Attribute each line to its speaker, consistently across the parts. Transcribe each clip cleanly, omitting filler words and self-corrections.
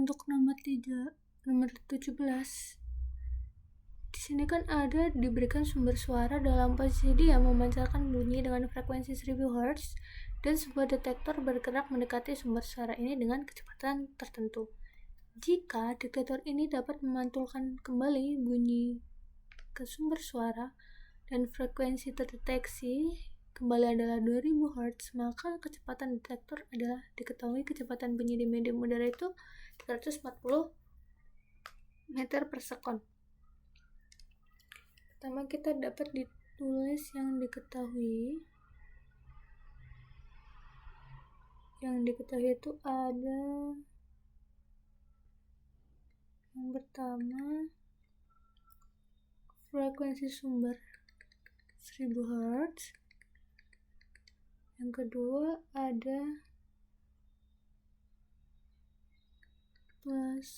Speaker 1: untuk nomor 17. Di sini kan ada diberikan sumber suara dalam posisi yang memancarkan bunyi dengan frekuensi 1000 Hz dan sebuah detektor bergerak mendekati sumber suara ini dengan kecepatan tertentu. Jika detektor ini dapat memantulkan kembali bunyi ke sumber suara dan frekuensi terdeteksi kembali adalah 2000 Hz, maka kecepatan detektor adalah diketahui kecepatan bunyi di medium udara itu 340 meter per sekon. Pertama kita dapat ditulis yang diketahui. Yang diketahui itu ada yang pertama frekuensi sumber 1000 Hz. Yang kedua ada plus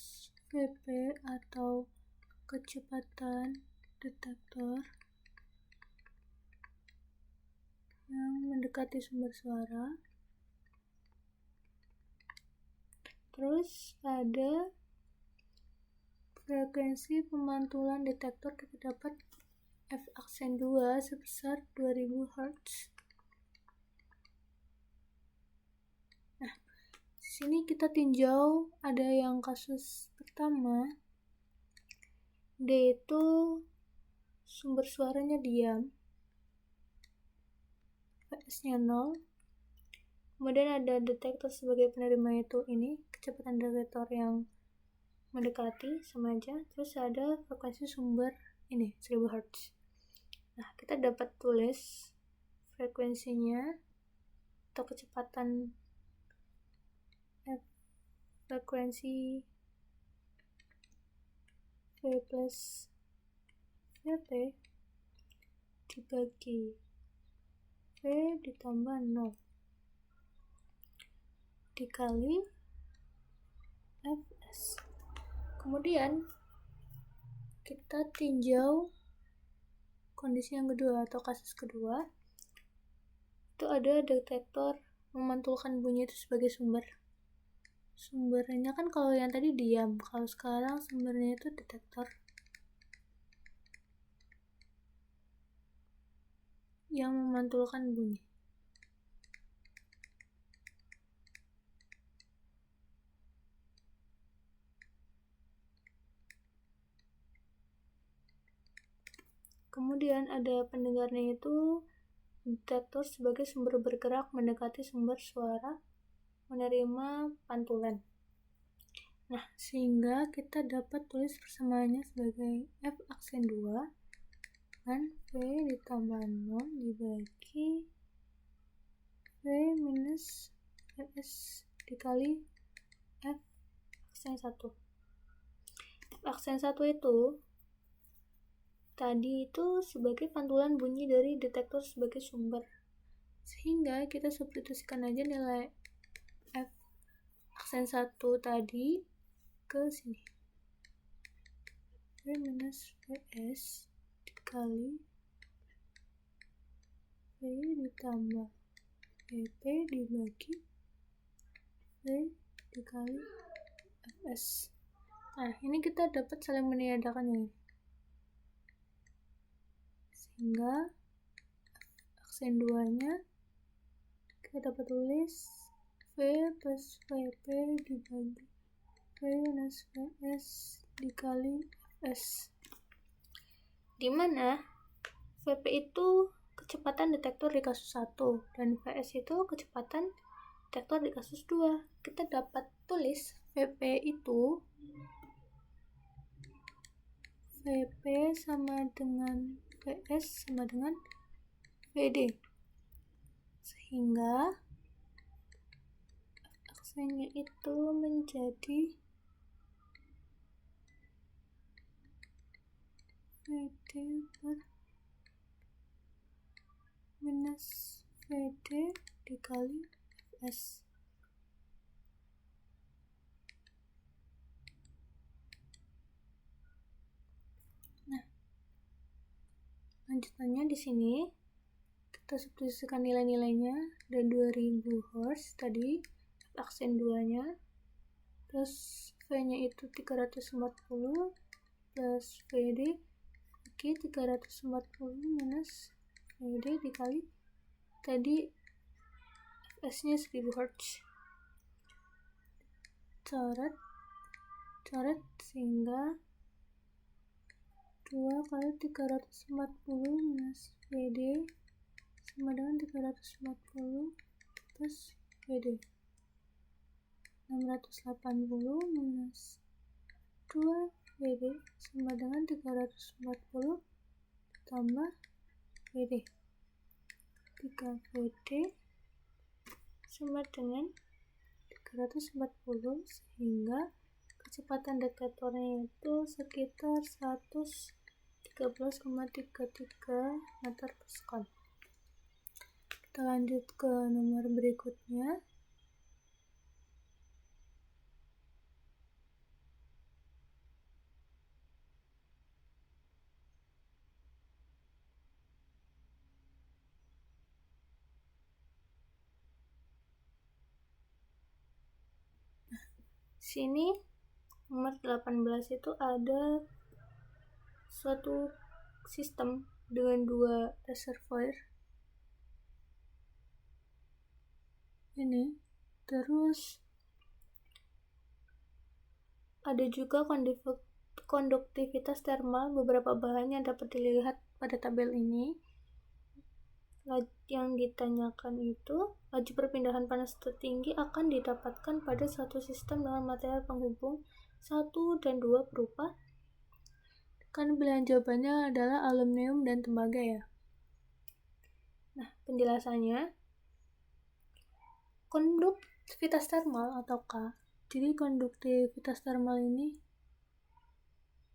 Speaker 1: VP atau kecepatan detektor yang mendekati sumber suara. Terus ada frekuensi pemantulan detektor, kita dapat F aksen 2 sebesar 2000 Hz. Nah, di sini kita tinjau ada yang kasus pertama, D itu sumber suaranya diam, Vs-nya 0. Kemudian ada detektor sebagai penerima, itu ini kecepatan detektor yang mendekati sama aja. Terus ada frekuensi sumber ini 1000 Hz. Nah, kita dapat tulis frekuensinya atau kecepatan frekuensi V plus VP dibagi V ditambah 0 dikali Fs. Kemudian kita tinjau kondisi yang kedua atau kasus kedua. Itu ada detektor memantulkan bunyi itu sebagai sumber. Sumbernya kan kalau yang tadi diam, kalau sekarang sumbernya itu detektor yang memantulkan bunyi. Kemudian ada pendengarnya, itu detektor sebagai sumber bergerak mendekati sumber suara menerima pantulan. Nah, sehingga kita dapat tulis persamaannya sebagai F aksen 2 dan V ditambah 0 dibagi V minus Vs dikali F aksen 1. F aksen 1 itu tadi itu sebagai pantulan bunyi dari detektor sebagai sumber, sehingga kita substitusikan aja nilai F aksen 1 tadi ke sini, V minus Vs dikali V ditambah Vp dibagi V dikali Fs. Nah, ini kita dapat saling meniadakannya, sehingga aksen 2 nya kita dapat tulis V plus Vp dibagi V minus Vs dikali Fs, dimana Vp itu kecepatan detektor di kasus 1 dan Vs itu kecepatan detektor di kasus 2. Kita dapat tulis Vp itu Vp sama dengan Vs sama dengan Vd, sehingga aksennya itu menjadi Vd per minus Vd dikali Fs. Nah, lanjutannya di sini kita substitusikan nilai-nilainya, ada 2000 Hz tadi F aksen 2 nya, terus V-nya itu 340 plus VD Oke, 340 minus VD dikali tadi Fs-nya 1000 Hz. Coret sehingga 2 kali 340 minus VD sama dengan 340 plus VD. 680 minus 2 VD sama dengan 340 tambah VD. 3 VD sama dengan 340 sehingga kecepatan detektornya itu sekitar 113,33 meter per second. Kita lanjut ke nomor berikutnya. Sini nomor 18 itu ada suatu sistem dengan 2 reservoir ini, terus ada juga konduktivitas thermal beberapa bahan yang dapat dilihat pada tabel ini. Yang ditanyakan itu laju perpindahan panas tertinggi akan didapatkan pada suatu sistem dengan material penghubung 1 dan 2 berupa, kan pilihan jawabannya adalah aluminium dan tembaga ya. Nah, penjelasannya konduktivitas thermal atau K. Jadi konduktivitas thermal ini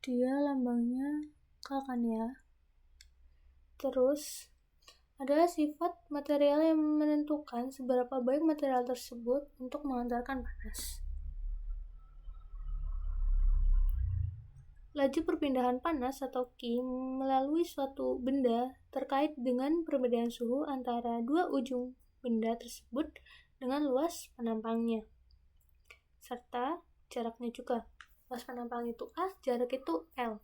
Speaker 1: dia lambangnya K kan ya. Terus adalah sifat material yang menentukan seberapa baik material tersebut untuk mengantarkan panas. Laju perpindahan panas atau Q melalui suatu benda terkait dengan perbedaan suhu antara dua ujung benda tersebut dengan luas penampangnya, serta jaraknya juga. Luas penampang itu A, jarak itu L.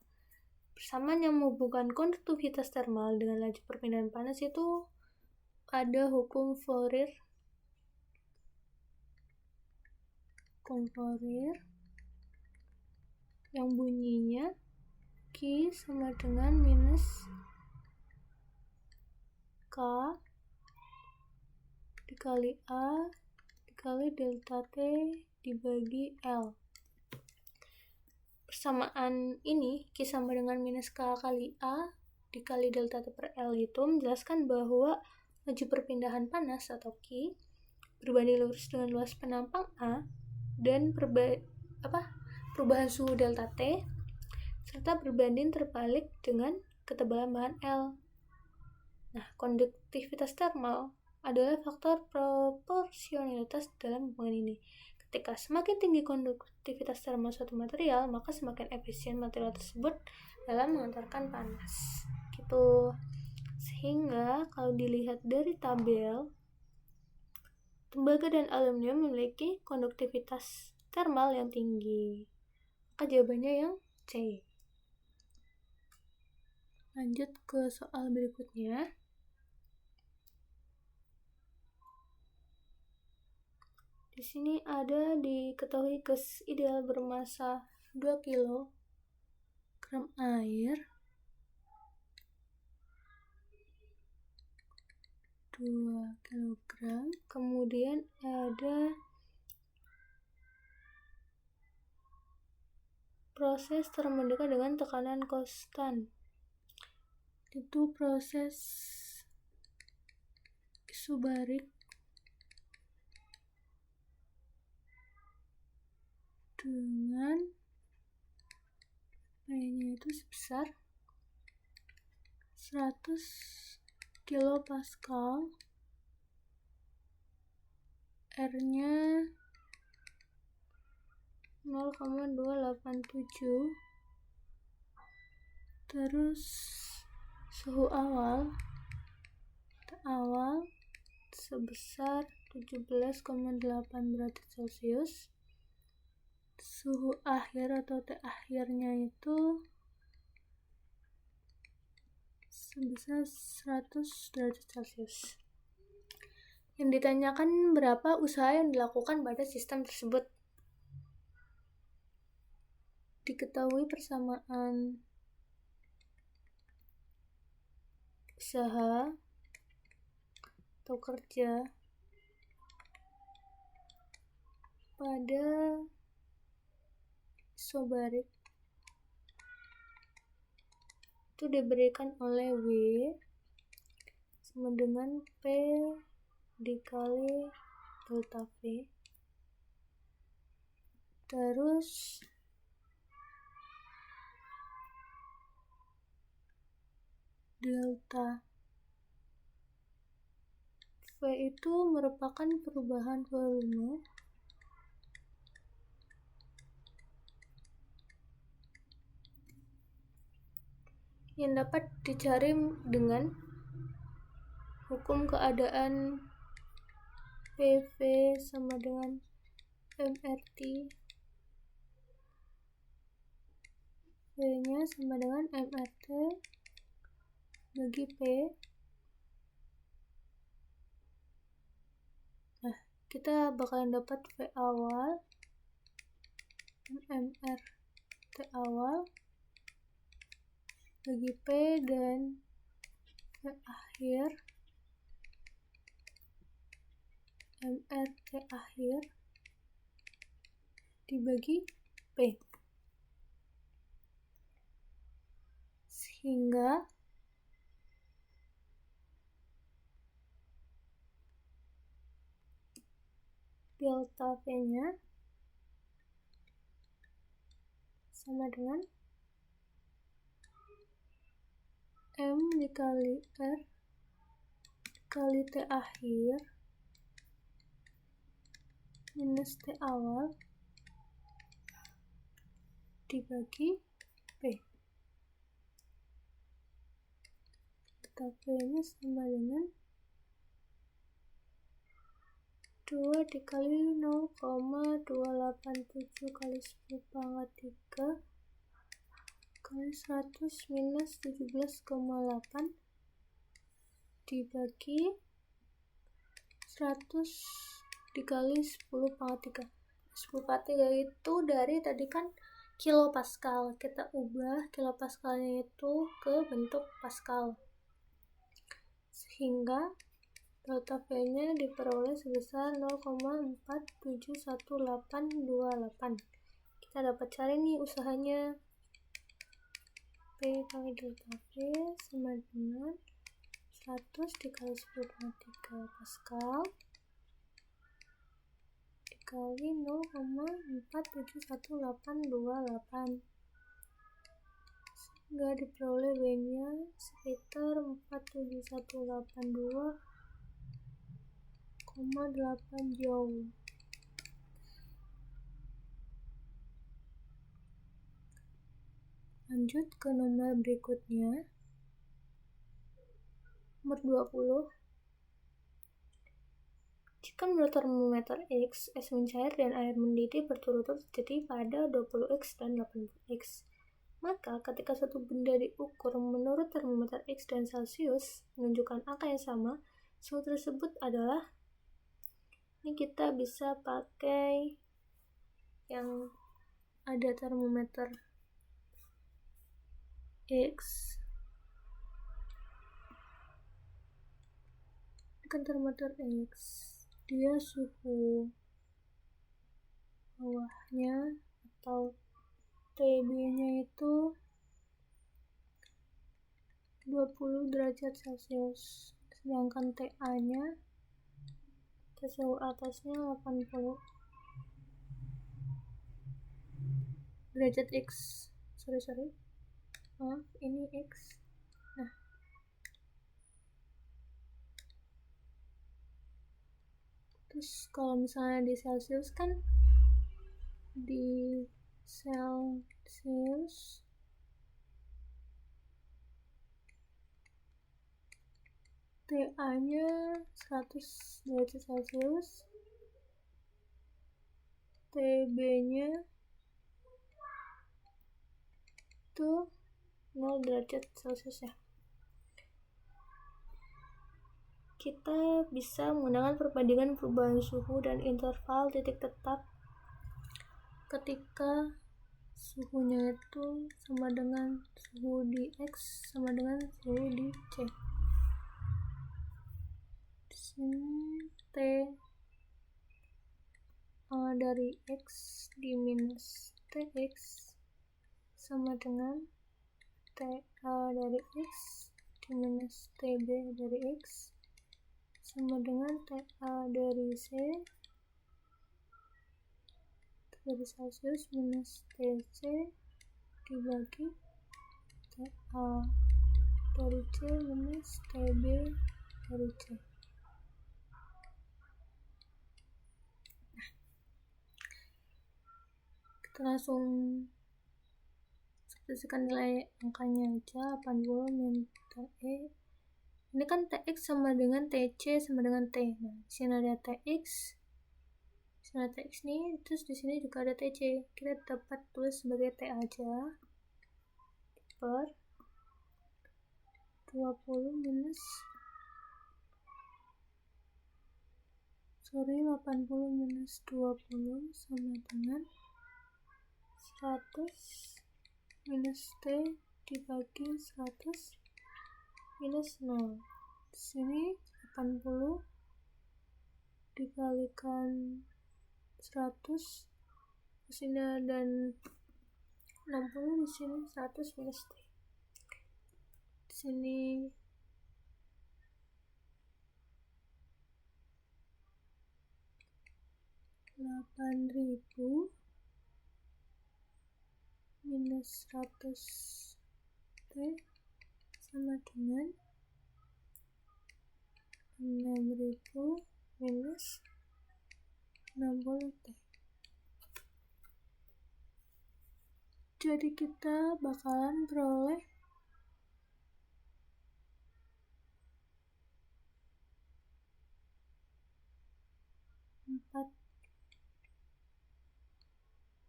Speaker 1: Persamaan yang menghubungkan konduktivitas thermal dengan laju perpindahan panas itu ada hukum Fourier yang bunyinya Q sama dengan minus K dikali A dikali delta T dibagi L. Persamaan ini Q sama dengan minus K kali A dikali delta T per L itu menjelaskan bahwa laju perpindahan panas atau Q berbanding lurus dengan luas penampang A dan perubahan suhu delta T serta berbanding terbalik dengan ketebalan bahan L. Nah, konduktivitas thermal adalah faktor proporsionalitas dalam hubungan ini. Ketika semakin tinggi konduktivitas thermal suatu material, maka semakin efisien material tersebut dalam mengantarkan panas. Gitu. Sehingga kalau dilihat dari tabel, tembaga dan aluminium memiliki konduktivitas thermal yang tinggi. Maka jawabannya yang C. Lanjut ke soal berikutnya. Di sini ada diketahui gas ideal bermassa 2 kg air, 2 kg, kemudian ada proses termodeka dengan tekanan konstan. Itu proses isobarik dengan P-nya itu sebesar 100 kilopascal, R-nya 0,287, terus suhu awal sebesar 17,8 derajat Celcius, suhu akhir atau T akhirnya itu sebesar 100 derajat Celcius. Yang ditanyakan berapa usaha yang dilakukan pada sistem tersebut. Diketahui persamaan usaha atau kerja pada isobarik itu diberikan oleh W sama dengan P dikali delta V. Terus delta V itu merupakan perubahan volume yang dapat dicari dengan hukum keadaan PV sama dengan MRT, V-nya sama dengan MRT bagi P. Nah, kita bakalan dapat V awal MRT awal bagi P dan V akhir MRT akhir dibagi P. Sehingga delta V-nya sama dengan M dikali R dikali T akhir minus T awal dibagi P. Delta V-nya sama dengan 2 dikali 0,287 kali 10 pangkat 3 kali 100 minus 17,8 dibagi 100 dikali 10 pangkat 3. 10 pangkat 3 itu dari tadi kan kilopascal, kita ubah kilopascalnya itu ke bentuk pascal, sehingga delta V-nya diperoleh sebesar 0,471828. Kita dapat cari nih usahanya. P kali delta V sama dengan 100 dikali 10,3 Pascal dikali 0,471828, sehingga diperoleh W-nya sekitar 47182,8 Joule. Lanjut ke nomor berikutnya, nomor 20. Jika menurut termometer X, es mencair dan air mendidih berturut-turut terjadi pada 20X dan 80X, maka ketika suatu benda diukur menurut termometer X dan Celsius menunjukkan angka yang sama, suhu tersebut adalah, ini kita bisa pakai yang ada termometer X, kan termometer X, dia suhu bawahnya atau TB-nya itu 20 derajat Celcius, sedangkan TA-nya suhu atasnya 80 derajat X. Sorry. Maaf, ini X. Nah, terus kalau misalnya di Celsius kan, di Celsius TA-nya 100 derajat Celcius, TB-nya itu 0 derajat Celcius ya. Kita bisa menggunakan perbandingan perubahan suhu dan interval titik tetap ketika suhunya itu sama dengan suhu di X sama dengan suhu di C. Di sini T dari X di minus TX sama dengan TA dari X di minus TB dari X sama dengan TA dari C dari Celcius minus TC dibagi TA dari C minus TB dari C. Kita langsung substitusikan nilai angkanya aja. 80 min TE. Ini kan TX sama dengan TC sama dengan T. Nah, di sini ada TX. Di sini ada TX nih, terus di sini juga ada TC. Kita dapat tulis sebagai T aja. Per 20 minus 80 minus 20 sama dengan 100 minus T dibagi 100 minus 0. Di sini 80 dikalikan 100 di sini dan 60 di sini 100 minus T. Di sini 8.000 minus 100 T sama dengan 6.000 minus 60 T. Jadi kita bakalan peroleh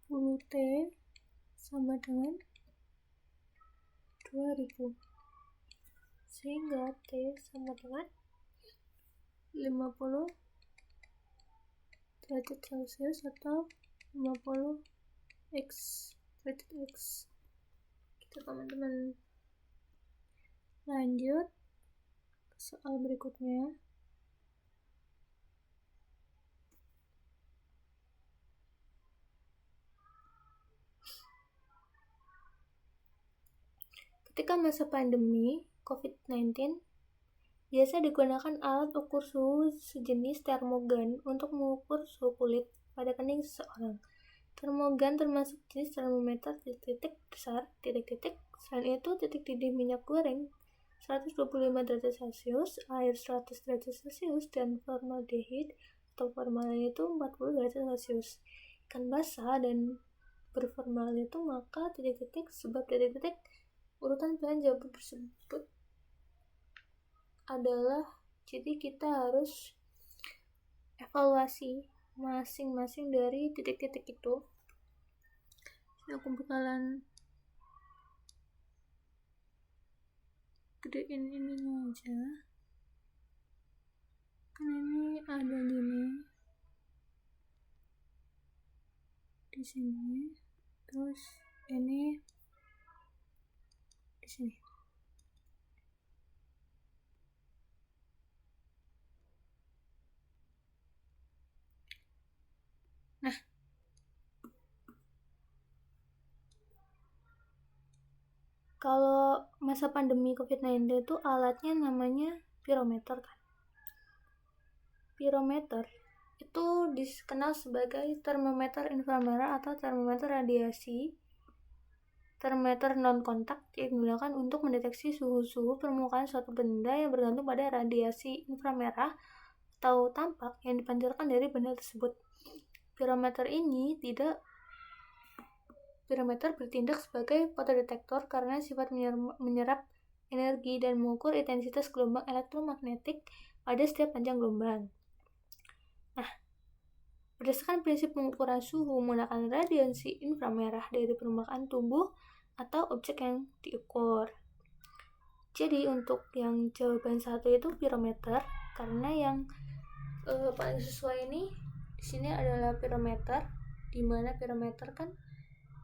Speaker 1: 40 T sama dengan 2000, sehingga T sama dengan 50 derajat Celcius atau 50 X derajat X. Kita teman-teman lanjut ke soal berikutnya. Ketika masa pandemi COVID-19, biasa digunakan alat ukur suhu sejenis termogan untuk mengukur suhu kulit pada kening seseorang. Termogan termasuk jenis termometer titik-titik besar, titik-titik. Selain itu, titik didih minyak goreng 125 derajat Celcius, air 100 derajat Celcius, dan formaldehid atau formalin itu 40 derajat Celcius. Ikan basah dan berformalin itu maka titik-titik sebab titik-titik urutan pilihan jawaban tersebut adalah, jadi kita harus evaluasi masing-masing dari titik-titik itu. Aku bakalan gedein ininya aja, kan ini ada gini di sini, terus ini di sini. Nah, kalau masa pandemi COVID-19 itu alatnya namanya pirometer kan. Pirometer itu dikenal sebagai termometer inframerah atau termometer radiasi. Termometer non-kontak digunakan untuk mendeteksi suhu permukaan suatu benda yang bergantung pada radiasi inframerah atau tampak yang dipancarkan dari benda tersebut. Pirometer bertindak sebagai fotodetektor karena sifat menyerap energi dan mengukur intensitas gelombang elektromagnetik pada setiap panjang gelombang. Nah, berdasarkan prinsip pengukuran suhu menggunakan radiasi inframerah dari permukaan tubuh atau objek yang diukur. Jadi untuk yang jawaban 1 itu pirometer, karena yang paling sesuai ini di sini adalah pirometer, di mana pirometer kan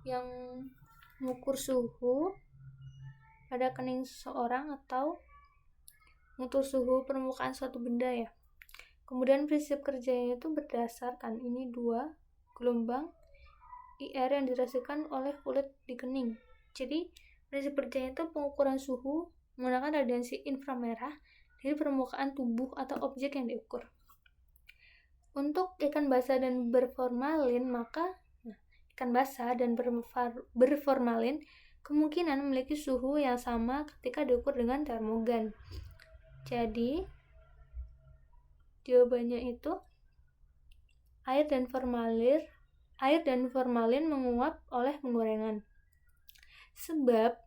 Speaker 1: yang mengukur suhu pada kening seseorang atau mengukur suhu permukaan suatu benda ya. Kemudian prinsip kerjanya itu berdasarkan ini 2 gelombang IR yang dirasakan oleh kulit di kening. Jadi prinsip kerjanya itu pengukuran suhu menggunakan radiasi inframerah dari permukaan tubuh atau objek yang diukur. Untuk ikan basah dan berformalin, maka ikan basah dan berformalin kemungkinan memiliki suhu yang sama ketika diukur dengan termogan. Jadi jawabannya itu air dan formalin menguap oleh penggorengan. Sebab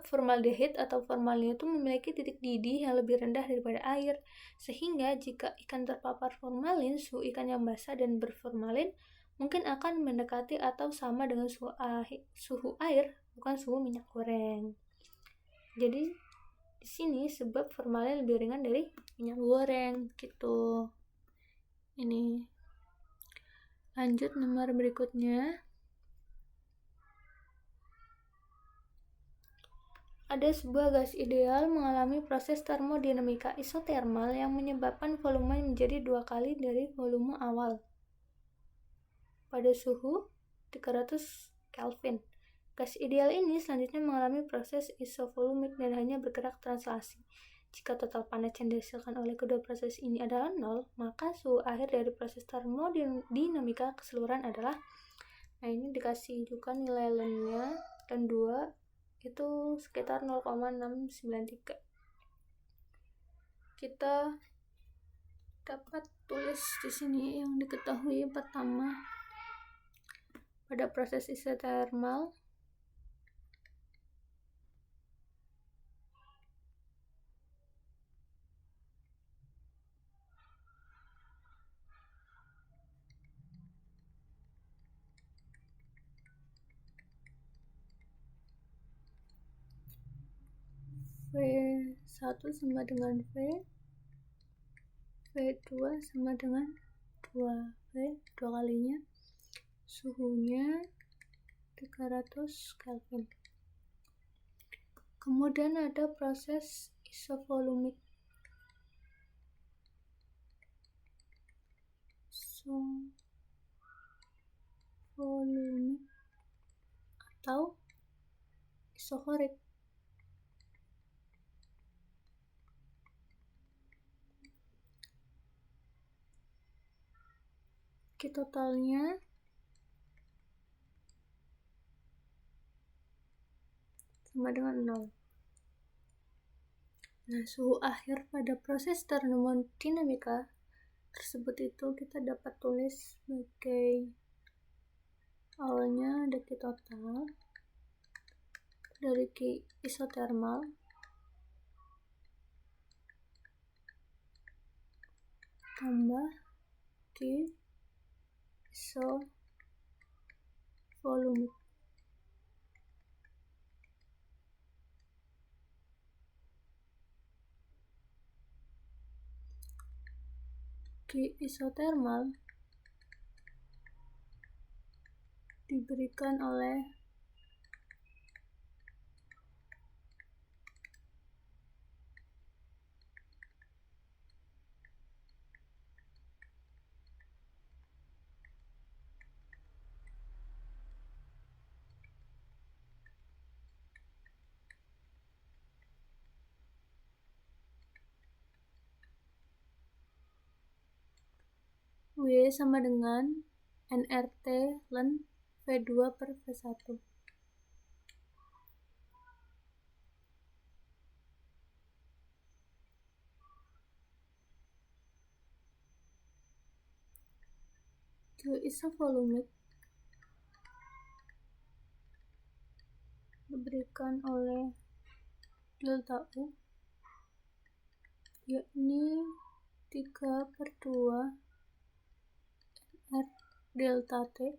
Speaker 1: formaldehid atau formalin itu memiliki titik didih yang lebih rendah daripada air, sehingga jika ikan terpapar formalin, suhu ikan yang basah dan berformalin mungkin akan mendekati atau sama dengan suhu air, bukan suhu minyak goreng. Jadi di sini sebab formalin lebih ringan dari minyak goreng gitu. Ini lanjut nomor berikutnya. Ada sebuah gas ideal mengalami proses termodinamika isotermal yang menyebabkan volume menjadi 2 kali dari volume awal pada suhu 300 Kelvin. Gas ideal ini selanjutnya mengalami proses isovolumik dan hanya bergerak translasi. Jika total panas yang dihasilkan oleh kedua proses ini adalah 0, maka suhu akhir dari proses termodinamika keseluruhan adalah, ini dikasih juga nilai N-nya, dan 2 itu sekitar 0,693. Kita dapat tulis di sini yang diketahui pertama pada proses isotermal V1 sama dengan V, V2 sama dengan 2V, 2 kalinya, suhunya 300 Kelvin. Kemudian ada proses isovolumik. Volumik atau isohorik. Totalnya sama dengan 0. Suhu akhir pada proses termodinamika tersebut itu kita dapat tulis sebagai awalnya ada Q total dari Q isotermal tambah Q isovolumik. Q isotermal diberikan oleh W sama dengan nRT ln V2 per V1. Q isovolumik diberikan oleh delta U, yakni 3/2 R delta T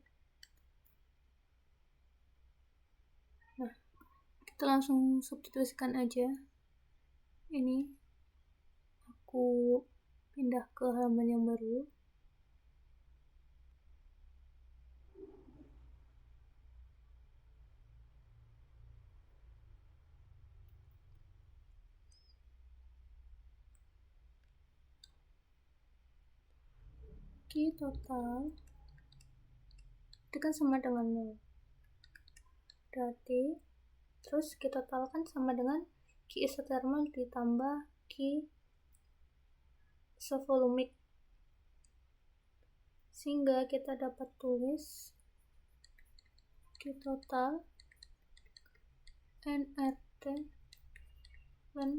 Speaker 1: Kita langsung substitusikan aja. Ini aku pindah ke halaman yang baru. Q total itu kan sama dengan 0. Berarti terus Q total kan sama dengan Q isothermal ditambah Q isovolumic, sehingga kita dapat tulis Q total nRT dan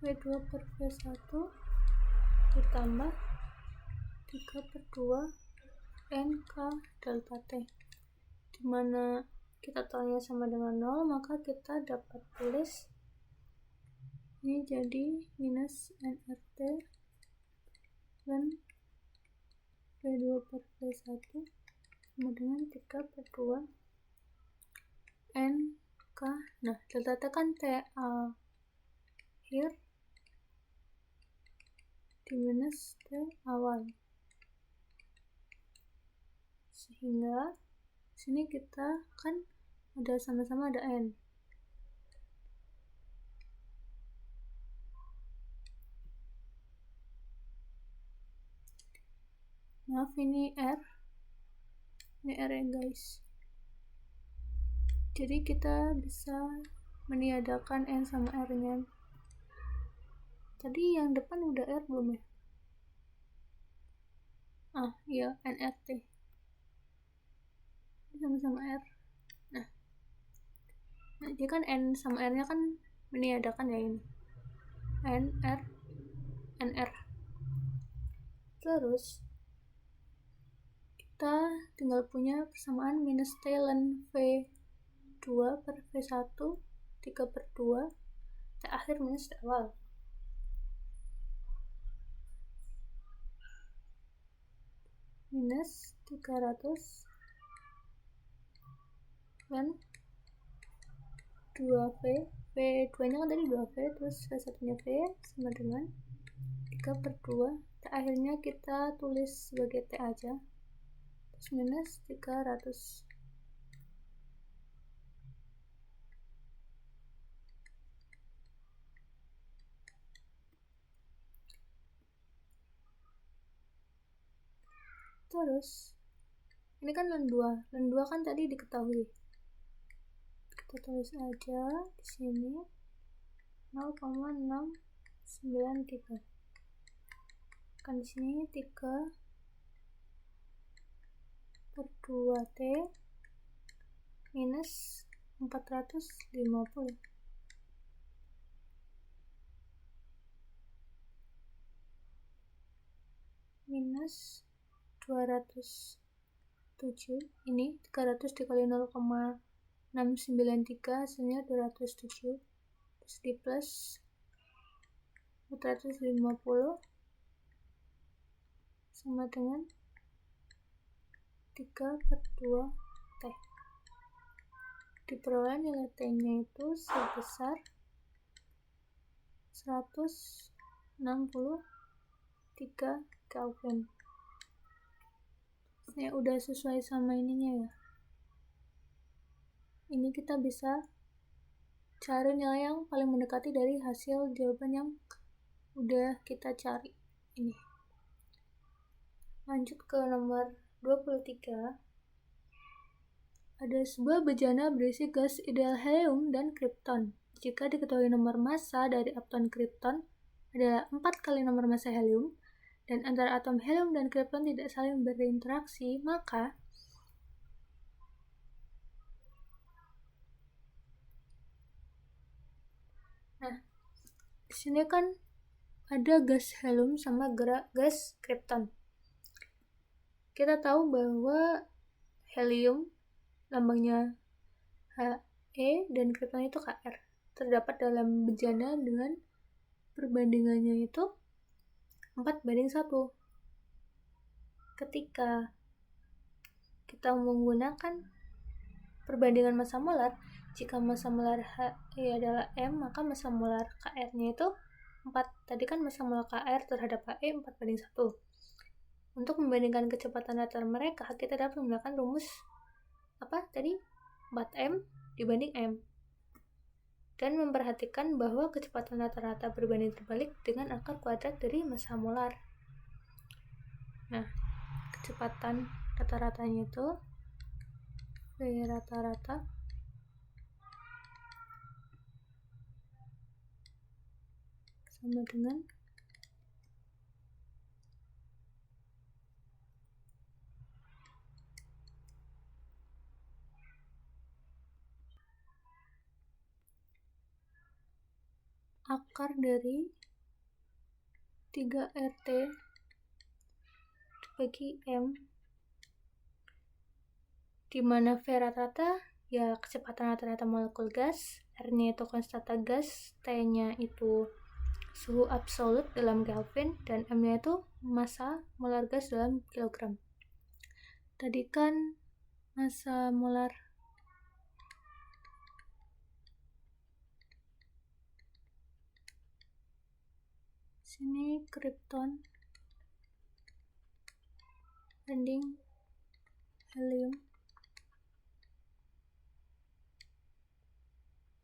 Speaker 1: V2 per V1 ditambah 3/2 NK delta T, dimana kita totalnya sama dengan 0, maka kita dapat tulis ini jadi minus nRT dan V2 per V1 sama dengan 3/2 NK. Nah, delta T kan TA akhir di minus T awal, sehingga sini kita kan ada sama-sama ada N. Maaf, ini R ya guys. Jadi kita bisa meniadakan N sama R nya. Tadi yang depan udah R belum ya? Iya, nRT sama-sama R. Nah, jadi kan N sama R nya kan meniadakan ya, ini NR. Terus kita tinggal punya persamaan minus T ln V2 per V1 3/2 T akhir minus T awal. Minus 300 dan 2V, V2 nya kan tadi 2V, terus V1 nya V sama dengan 3/2, T akhirnya kita tulis sebagai T aja, terus minus 300. Terus ini kan ln 2 kan tadi diketahui, kita tulis aja di sini 0,693, kan di sini 3/2 T minus 450 minus 207, ini 300 dikali 0,693 hasilnya 207, terus di plus 450 sama dengan 3/2 T. Diperoleh nilai T nya itu sebesar 163 Kelvin. Ya, udah sesuai sama ininya ya. Ini kita bisa cari nilai yang paling mendekati dari hasil jawaban yang udah kita cari ini. Lanjut ke nomor 23. Ada sebuah bejana berisi gas ideal helium dan kripton. Jika diketahui nomor massa dari atom kripton adalah 4 kali nomor massa helium, dan antara atom helium dan kripton tidak saling berinteraksi, maka di sini kan ada gas helium sama gas kripton. Kita tahu bahwa helium lambangnya He dan kripton itu Kr. Terdapat dalam bejana dengan perbandingannya itu 4:1. Ketika kita menggunakan perbandingan massa molar, jika massa molar HE adalah M, maka massa molar KR-nya itu 4. Tadi kan massa molar KR terhadap HE 4:1. Untuk membandingkan kecepatan datar mereka, kita dapat menggunakan rumus apa tadi? 4M dibanding M. Dan memperhatikan bahwa kecepatan rata-rata berbanding terbalik dengan akar kuadrat dari massa molar. Nah, kecepatan rata-ratanya itu V rata-rata sama dengan akar dari 3RT dibagi M, di mana V rata-rata ya kecepatan rata-rata molekul gas, R-nya itu konstanta gas, T-nya itu suhu absolut dalam Kelvin, dan M-nya itu massa molar gas dalam kilogram. Tadi kan massa molar sini krypton banding helium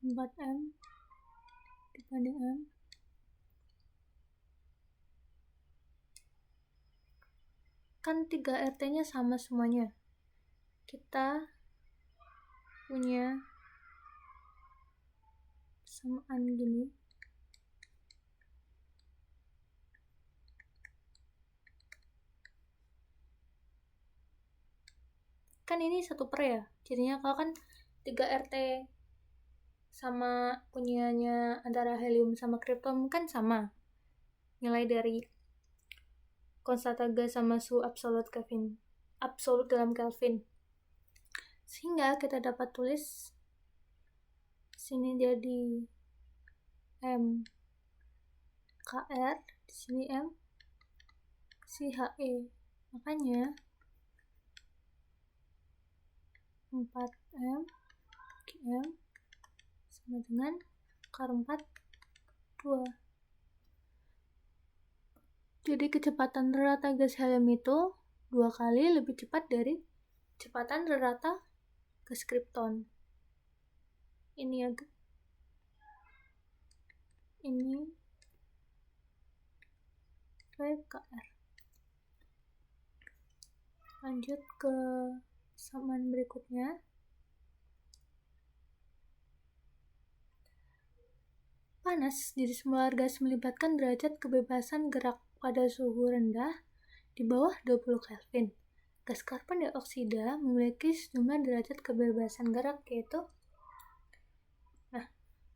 Speaker 1: 4M dibanding M. Kan 3RT-nya sama semuanya. Kita punya samaan gini. Kan ini 1 per ya. Jadinya kalau kan 3RT sama punyanya antara helium sama krypton kan sama. Nilai dari konstanta gas sama suhu absolut Kelvin. Absolut dalam Kelvin. Sehingga kita dapat tulis sini jadi M KR, di sini M si HE. Makanya 4M KM sama dengan akar 4 2. Jadi kecepatan rata gas helium itu 2 kali lebih cepat dari kecepatan rata gas krypton. Ini ya, ini VKR. Lanjut ke samaan berikutnya. Panas jadi semua gas melibatkan derajat kebebasan gerak pada suhu rendah di bawah 20 Kelvin. Gas karbon dioksida memiliki sejumlah derajat kebebasan gerak, yaitu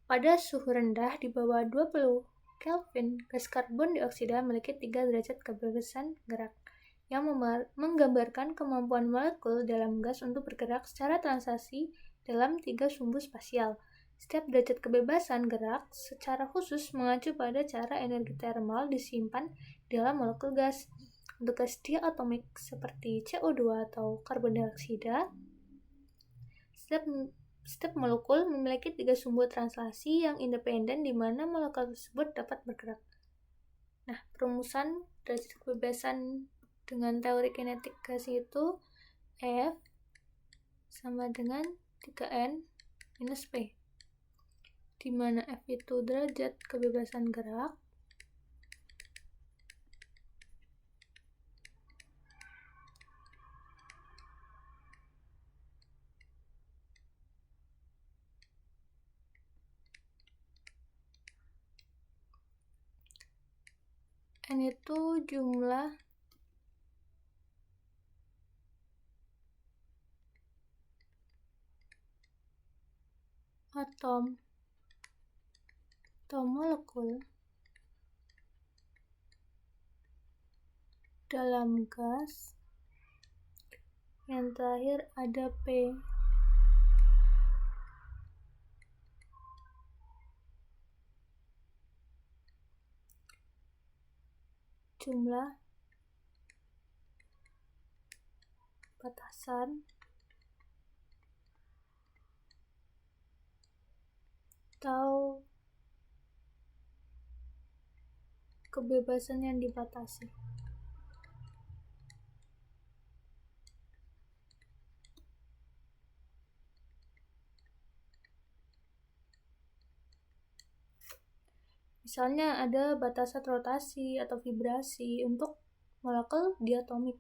Speaker 1: pada suhu rendah di bawah 20 Kelvin, gas karbon dioksida memiliki 3 derajat kebebasan gerak yang menggambarkan kemampuan molekul dalam gas untuk bergerak secara translasi dalam 3 sumbu spasial. Setiap derajat kebebasan gerak secara khusus mengacu pada cara energi termal disimpan dalam molekul gas. Untuk gas diatomik seperti CO2 atau karbon dioksida, setiap molekul memiliki 3 sumbu translasi yang independen di mana molekul tersebut dapat bergerak. Nah, perumusan derajat kebebasan dengan teori kinetik gas itu F sama dengan 3N minus P, di mana F itu derajat kebebasan gerak, N itu jumlah atom atau molekul dalam gas. Yang terakhir ada P. Jumlah batasan atau kebebasan yang dibatasi. Misalnya ada batasan rotasi atau vibrasi untuk molekul diatomik.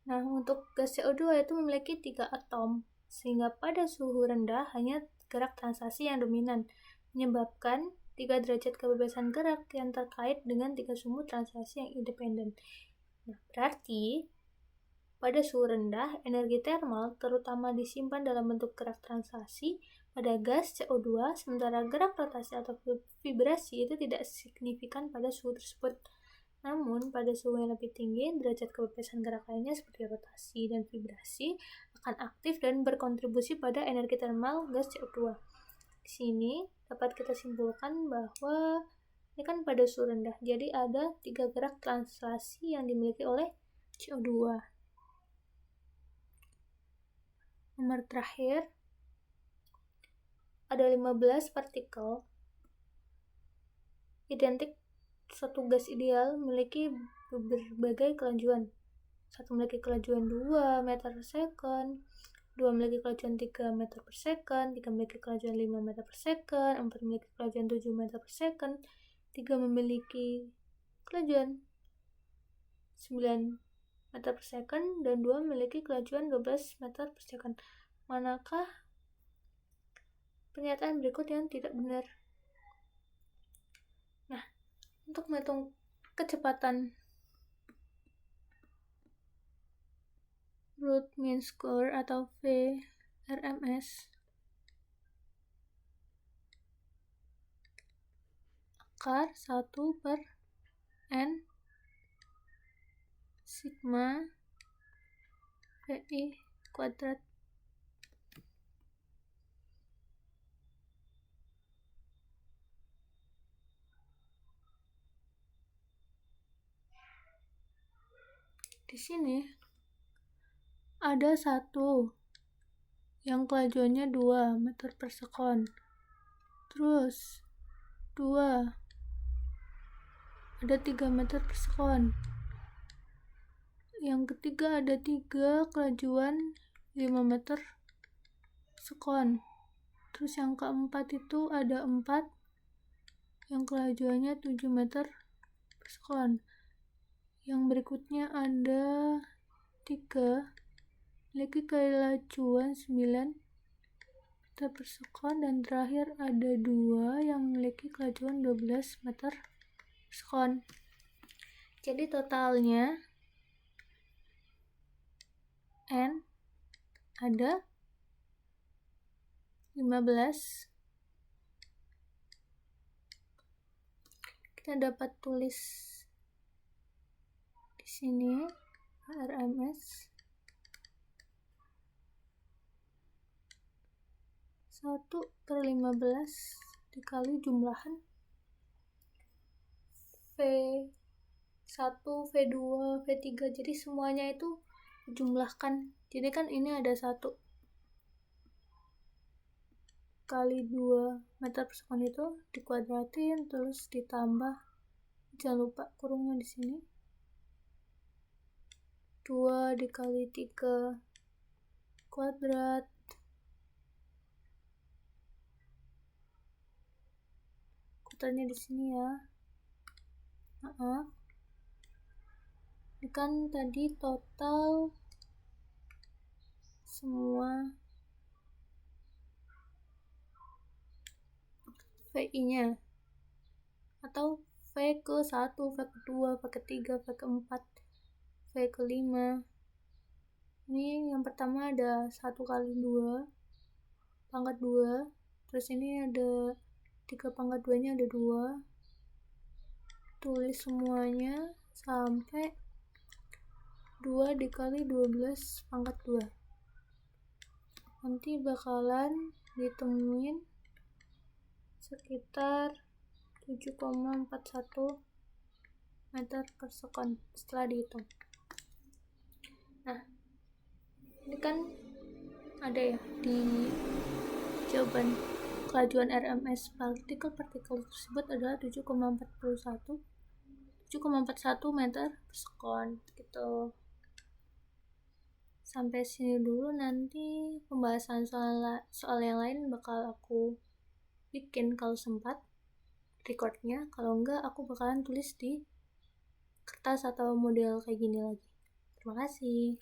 Speaker 1: Nah, untuk gas CO2 itu memiliki 3 atom, sehingga pada suhu rendah hanya gerak transaksi yang dominan, menyebabkan 3 derajat kebebasan gerak yang terkait dengan 3 sumbu transaksi yang independen. Nah, berarti pada suhu rendah, energi termal terutama disimpan dalam bentuk gerak transaksi pada gas CO2, sementara gerak rotasi atau vibrasi itu tidak signifikan pada suhu tersebut. Namun, pada suhu yang lebih tinggi, derajat kebebasan gerak lainnya seperti rotasi dan vibrasi akan aktif dan berkontribusi pada energi termal gas CO2. Di sini dapat kita simpulkan bahwa ini kan pada suhu rendah, jadi ada 3 gerak translasi yang dimiliki oleh CO2. Nomor terakhir, ada 15 partikel identik. Satu gas ideal memiliki berbagai kelajuan. Satu memiliki kelajuan 2 meter per second, 2 memiliki kelajuan 3 meter per second, 3 memiliki kelajuan 5 meter per second, 4 memiliki kelajuan 7 meter per second, 3 memiliki kelajuan 9 meter per second, dan 2 memiliki kelajuan 12 meter per second. Manakah pernyataan berikut yang tidak benar? Nah, untuk menghitung kecepatan root mean square atau VRMS, akar 1 per N sigma VI kuadrat. Di sini ada satu yang kelajuannya 2 meter per second. Terus 2 ada 3 meter per second. Yang ketiga ada 3 kelajuan 5 meter per second. Terus yang keempat itu ada 4 yang kelajuannya 7 meter per second. Yang berikutnya ada 3 memiliki kelajuan 9 meter per second, dan terakhir ada 2 yang memiliki kelajuan 12 meter per second. Jadi totalnya N ada 15. Kita dapat tulis di sini RMS 1/15 dikali jumlahan V1, V2, V3, jadi semuanya itu dijumlahkan. Jadi kan ini ada 1 kali 2 meter per second itu dikuadratin, terus ditambah, jangan lupa kurungnya di sini, 2 dikali 3 kuadrat, kuadratnya di sini ya. Maaf, ini kan tadi total semua VI-nya, atau V ke 1, V ke 2, V ke 3, V ke 4, V ke 5. Ini yang pertama ada 1 kali 2 pangkat 2, terus ini ada 3 pangkat 2 nya ada 2. Tulis semuanya sampai 2 dikali 12 pangkat 2. Nanti bakalan ditemuin sekitar 7,41 meter per second setelah dihitung. Nah, ini kan ada ya di Jawaban kelajuan RMS partikel tersebut adalah 7,41 meter per sekon gitu. Sampai sini dulu, nanti pembahasan soal yang lain bakal aku bikin kalau sempat recordnya, kalau enggak aku bakalan tulis di kertas atau model kayak gini lagi. Terima kasih.